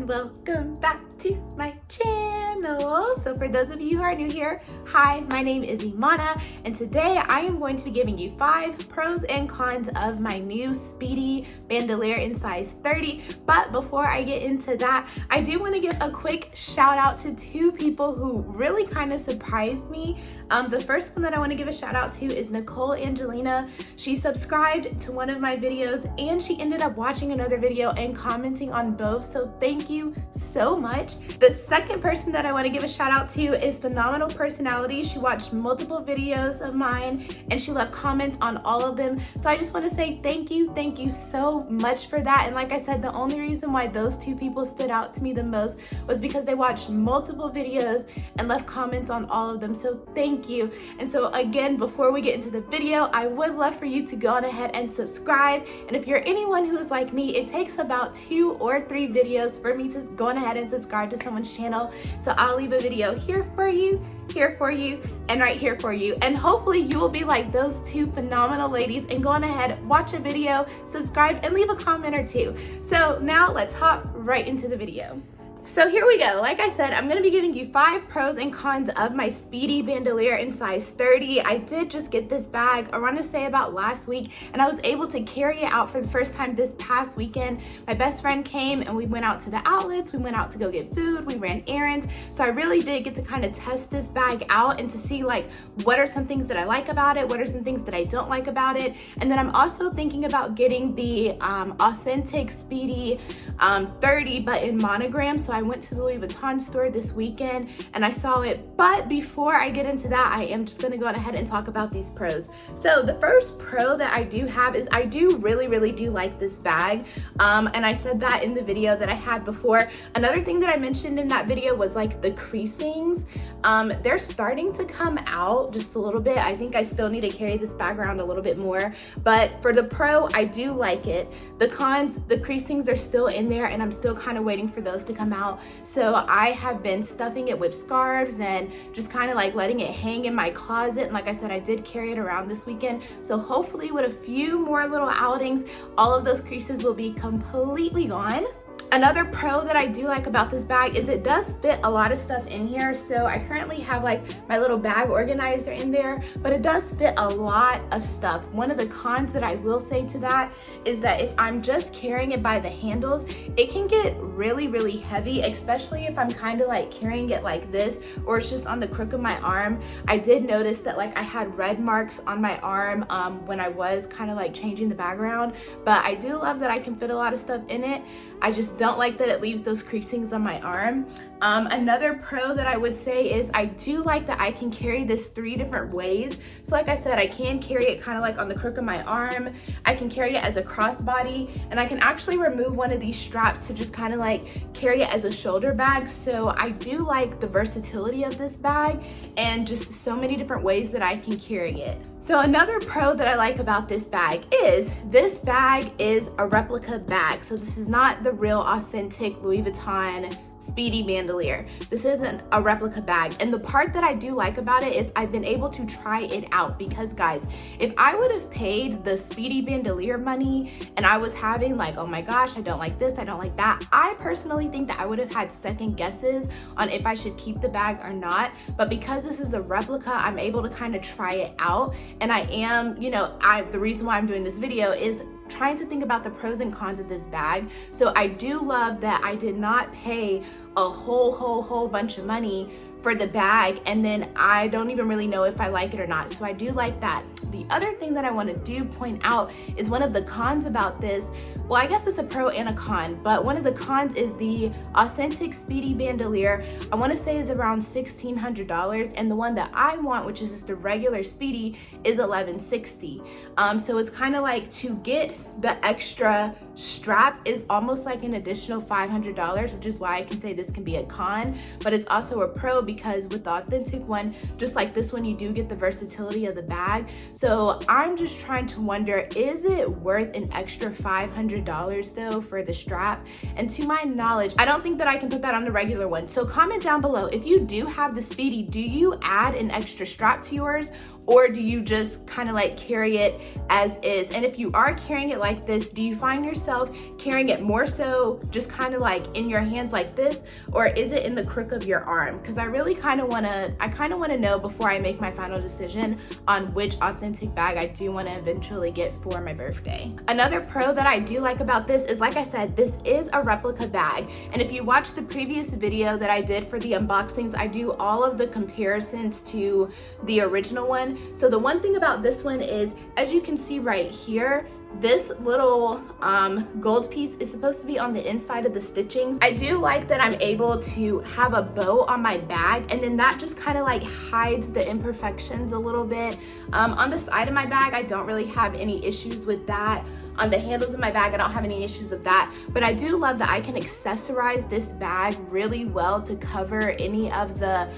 and welcome back to my channel. So for those of you who are new here, hi, my name is Imana, and today I am going to be giving you 5 pros and cons of my new Speedy Bandouliere in size 30. But before I get into that, I do want to give a quick shout out to 2 people who really kind of surprised me. The first one that I want to give a shout out to is Nicole Angelina. She subscribed to one of my videos and she ended up watching another video and commenting on both, so thank you so much. The second person that I want to give a shout out to is Phenomenal Personality. She watched multiple videos of mine and she left comments on all of them, so I just want to say thank you so much for that. And like I said, the only reason why those 2 people stood out to me the most was because they watched multiple videos and left comments on all of them, so thank you. And so again, before we get into the video, I would love for you to go on ahead and subscribe. And if you're anyone who is like me, it takes about 2 or 3 videos for me to go on ahead and subscribe to someone's channel. So I'll leave a video here for you, and right here for you. And hopefully you will be like those 2 phenomenal ladies and go on ahead, watch a video, subscribe, and leave a comment or 2. So now let's hop right into the video. So here we go. Like I said, I'm going to be giving you 5 pros and cons of my Speedy Bandouliere in size 30. I did just get this bag, I want to say about last week, and I was able to carry it out for the first time this past weekend. My best friend came and we went out to the outlets, we went out to go get food, we ran errands. So I really did get to kind of test this bag out and to see like what are some things that I like about it, what are some things that I don't like about it. And then I'm also thinking about getting the authentic Speedy 30 but in monogram. So I went to the Louis Vuitton store this weekend and I saw it. But before I get into that, I am just gonna go ahead and talk about these pros. So the first pro that I do have is I do really do like this bag. And I said that in the video that I had before. Another thing that I mentioned in that video was like the creasings. They're starting to come out just a little bit. I think I still need to carry this bag around a little bit more. But for the pro, I do like it. The cons, the creasings are still in there and I'm still kind of waiting for those to come out. So I have been stuffing it with scarves and just kind of like letting it hang in my closet. And like I said, I did carry it around this weekend. So hopefully with a few more little outings, all of those creases will be completely gone. Another pro that I do like about this bag is it does fit a lot of stuff in here. So I currently have like my little bag organizer in there, but it does fit a lot of stuff. One of the cons that I will say to that is that if I'm just carrying it by the handles, it can get really heavy, especially if I'm kind of like carrying it like this or it's just on the crook of my arm. I did notice that like I had red marks on my arm when I was kind of like changing the bag around, but I do love that I can fit a lot of stuff in it. I just don't like that it leaves those creasings on my arm. Another pro that I would say is I do like that I can carry this 3 different ways. So like I said, I can carry it kind of like on the crook of my arm. I can carry it as a crossbody, and I can actually remove one of these straps to just kind of like carry it as a shoulder bag. So I do like the versatility of this bag and just so many different ways that I can carry it. So another pro that I like about this bag is a replica bag. So this is not the real authentic Louis Vuitton Speedy Bandouliere. This isn't a replica bag. And the part that I do like about it is I've been able to try it out, because guys, if I would have paid the Speedy Bandouliere money and I was having like, oh my gosh, I don't like this, I don't like that, I personally think that I would have had second guesses on if I should keep the bag or not. But because this is a replica, I'm able to kind of try it out. And I am, the reason why I'm doing this video is trying to think about the pros and cons of this bag. So I do love that I did not pay a whole bunch of money for the bag and then I don't even really know if I like it or not. So I do like that. The other thing that I want to point out is one of the cons about this. Well, I guess it's a pro and a con, but one of the cons is the authentic Speedy Bandouliere. I want to say is around $1,600, and the one that I want, which is just the regular Speedy, is $1,160. So it's kind of like to get the extra strap is almost like an additional $500, which is why I can say this can be a con, but it's also a pro because with the authentic one, just like this one, you do get the versatility of the bag. So I'm just trying to wonder, is it worth an extra $500 though for the strap? And to my knowledge, I don't think that I can put that on the regular one. So comment down below, if you do have the Speedy, do you add an extra strap to yours? or do you just kind of like carry it as is? And if you are carrying it like this, do you find yourself carrying it more so just kind of like in your hands like this, or is it in the crook of your arm? Because I really kind of want to know before I make my final decision on which authentic bag I do want to eventually get for my birthday. Another pro that I do like about this is, like I said, this is a replica bag. And if you watch the previous video that I did for the unboxings, I do all of the comparisons to the original one. So the one thing about this one is, as you can see right here, this little gold piece is supposed to be on the inside of the stitchings. I do like that I'm able to have a bow on my bag, and then that just kind of like hides the imperfections a little bit. On the side of my bag, I don't really have any issues with that. On the handles of my bag, I don't have any issues with that, but I do love that I can accessorize this bag really well to cover any of the,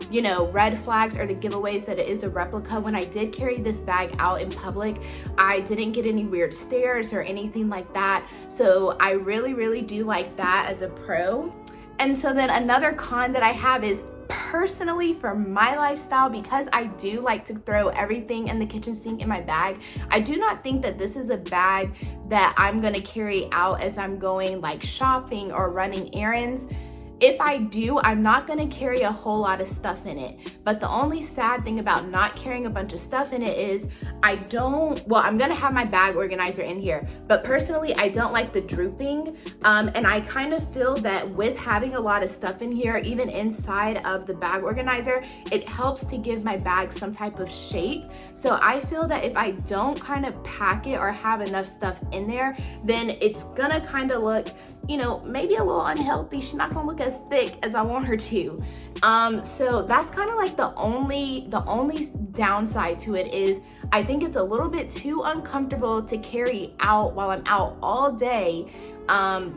you know, red flags or the giveaways that it is a replica. When I did carry this bag out in public, I didn't get any weird stares or anything like that. So I really do like that as a pro. And so then another con that I have is, personally for my lifestyle, because I do like to throw everything in the kitchen sink in my bag, I do not think that this is a bag that I'm gonna carry out as I'm going like shopping or running errands. If I do, I'm not gonna carry a whole lot of stuff in it. But the only sad thing about not carrying a bunch of stuff in it is I'm gonna have my bag organizer in here, but personally, I don't like the drooping. And I kind of feel that with having a lot of stuff in here, even inside of the bag organizer, it helps to give my bag some type of shape. So I feel that if I don't kind of pack it or have enough stuff in there, then it's gonna kind of look, you know, maybe a little unhealthy. She's not gonna look as thick as I want her to. So that's kind of like the only downside to it is I think it's a little bit too uncomfortable to carry out while I'm out all day,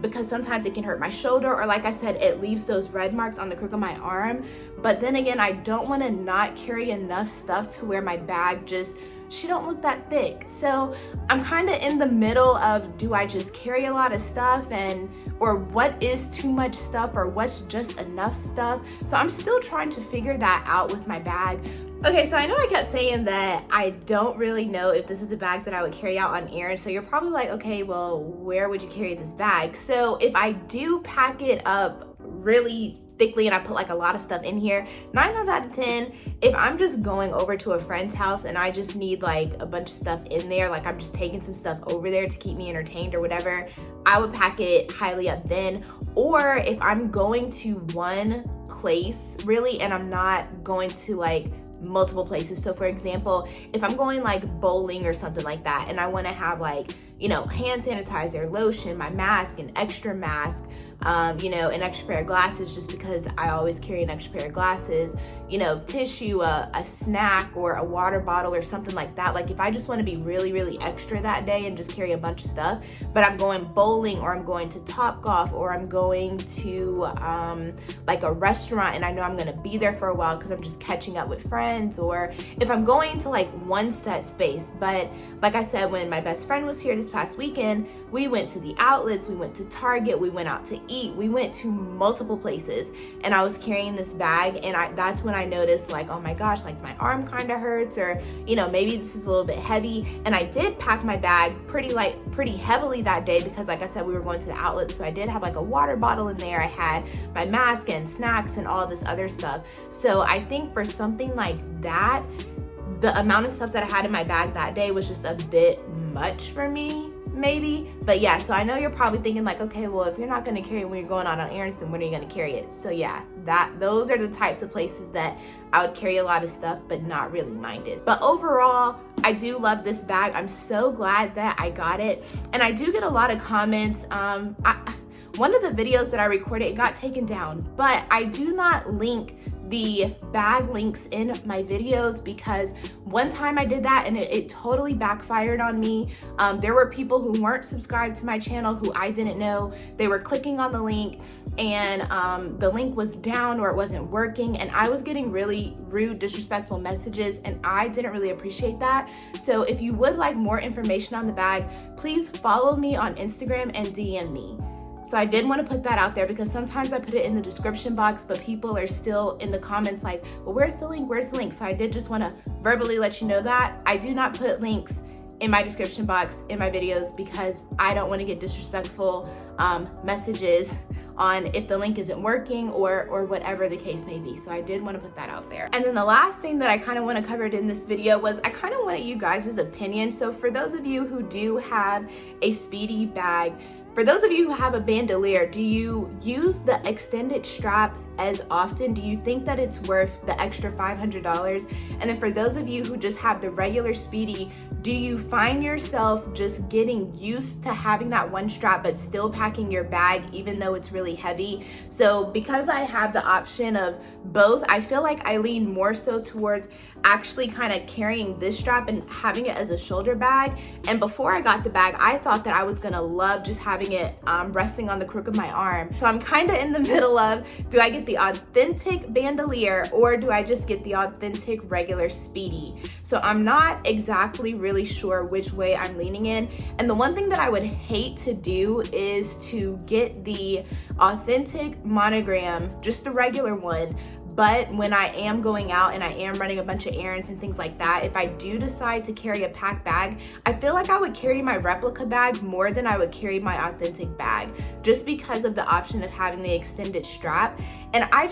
because sometimes it can hurt my shoulder, or like I said, it leaves those red marks on the crook of my arm. But then again, I don't want to not carry enough stuff to where my bag she don't look that thick. So I'm kind of in the middle of, do I just carry a lot of stuff, or what is too much stuff, or what's just enough stuff? So I'm still trying to figure that out with my bag. Okay, so I know I kept saying that I don't really know if this is a bag that I would carry out on errands. So you're probably like, okay, well, where would you carry this bag? So if I do pack it up really thickly and I put like a lot of stuff in here, 9 times out of 10, if I'm just going over to a friend's house and I just need like a bunch of stuff in there, like I'm just taking some stuff over there to keep me entertained or whatever, I would pack it highly up then. Or if I'm going to one place really and I'm not going to like multiple places. So for example, if I'm going like bowling or something like that and I want to have like, you know, hand sanitizer, lotion, my mask, an extra mask, you know, an extra pair of glasses, just because I always carry an extra pair of glasses, you know, tissue, a snack, or a water bottle or something like that. Like if I just want to be really extra that day and just carry a bunch of stuff, but I'm going bowling, or I'm going to Topgolf, or I'm going to like a restaurant and I know I'm going to be there for a while because I'm just catching up with friends, or if I'm going to like one set space. But like I said, when my best friend was here this past weekend, we went to the outlets, we went to Target, we went out to eat, we went to multiple places, and I was carrying this bag, and that's when I noticed like, oh my gosh, like my arm kind of hurts, or you know, maybe this is a little bit heavy. And I did pack my bag pretty heavily that day because like I said, we were going to the outlets, so I did have like a water bottle in there, I had my mask and snacks and all this other stuff. So I think for something like that, the amount of stuff that I had in my bag that day was just a bit much for me, maybe. But yeah, so I know you're probably thinking like, okay, well, if you're not going to carry it when you're going out on errands, then when are you going to carry it? So yeah, those are the types of places that I would carry a lot of stuff but not really mind it. But overall, I do love this bag. I'm so glad that I got it. And I do get a lot of comments. One of the videos that I recorded, it got taken down, but I do not link the bag links in my videos because one time I did that and it totally backfired on me. There were people who weren't subscribed to my channel who I didn't know. They were clicking on the link and the link was down or it wasn't working, and I was getting really rude, disrespectful messages, and I didn't really appreciate that. So if you would like more information on the bag, please follow me on Instagram and DM me. So I did want to put that out there because sometimes I put it in the description box, but people are still in the comments like, well, where's the link? Where's the link? So I did just want to verbally let you know that I do not put links in my description box in my videos because I don't want to get disrespectful messages on if the link isn't working or whatever the case may be. So I did want to put that out there. And then the last thing that I kind of want to cover in this video was I kind of wanted you guys' opinion. So for those of you who do have a Speedy bag, for those of you who have a bandolier, do you use the extended strap as often? Do you think that it's worth the extra $500? And then for those of you who just have the regular Speedy, do you find yourself just getting used to having that one strap but still packing your bag even though it's really heavy? So because I have the option of both, I feel like I lean more so towards actually kind of carrying this strap and having it as a shoulder bag. And before I got the bag, I thought that I was gonna love just having it resting on the crook of my arm. So I'm kind of in the middle of, do I get the authentic bandolier or do I just get the authentic regular Speedy? So I'm not exactly really sure which way I'm leaning in. And the one thing that I would hate to do is to get the authentic monogram, just the regular one, but when I am going out and I am running a bunch of errands and things like that, if I do decide to carry a packed bag, I feel like I would carry my replica bag more than I would carry my authentic bag, just because of the option of having the extended strap. And I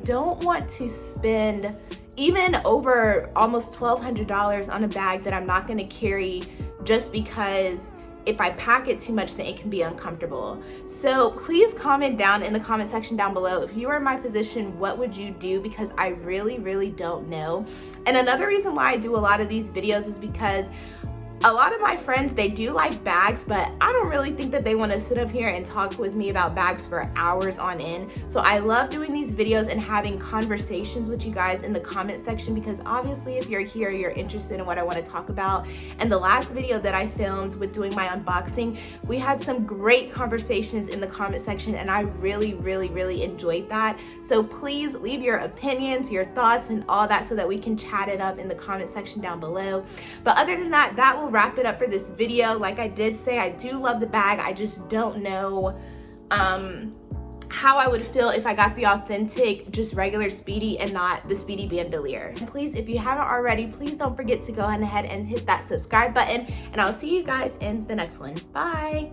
don't want to spend even over almost $1,200 on a bag that I'm not gonna carry just because if I pack it too much, then it can be uncomfortable. So please comment down in the comment section down below, if you were in my position, what would you do? Because I really don't know. And another reason why I do a lot of these videos is because a lot of my friends, they do like bags, but I don't really think that they want to sit up here and talk with me about bags for hours on end. So I love doing these videos and having conversations with you guys in the comment section, because obviously if you're here, you're interested in what I want to talk about. And the last video that I filmed with doing my unboxing, we had some great conversations in the comment section and I really enjoyed that. So please leave your opinions, your thoughts and all that so that we can chat it up in the comment section down below. But other than that, that will wrap it up for this video. Like I did say, I do love the bag. I just don't know how I would feel if I got the authentic, just regular Speedy and not the Speedy Bandouliere. And please, if you haven't already, please don't forget to go ahead and hit that subscribe button, and I'll see you guys in the next one. Bye.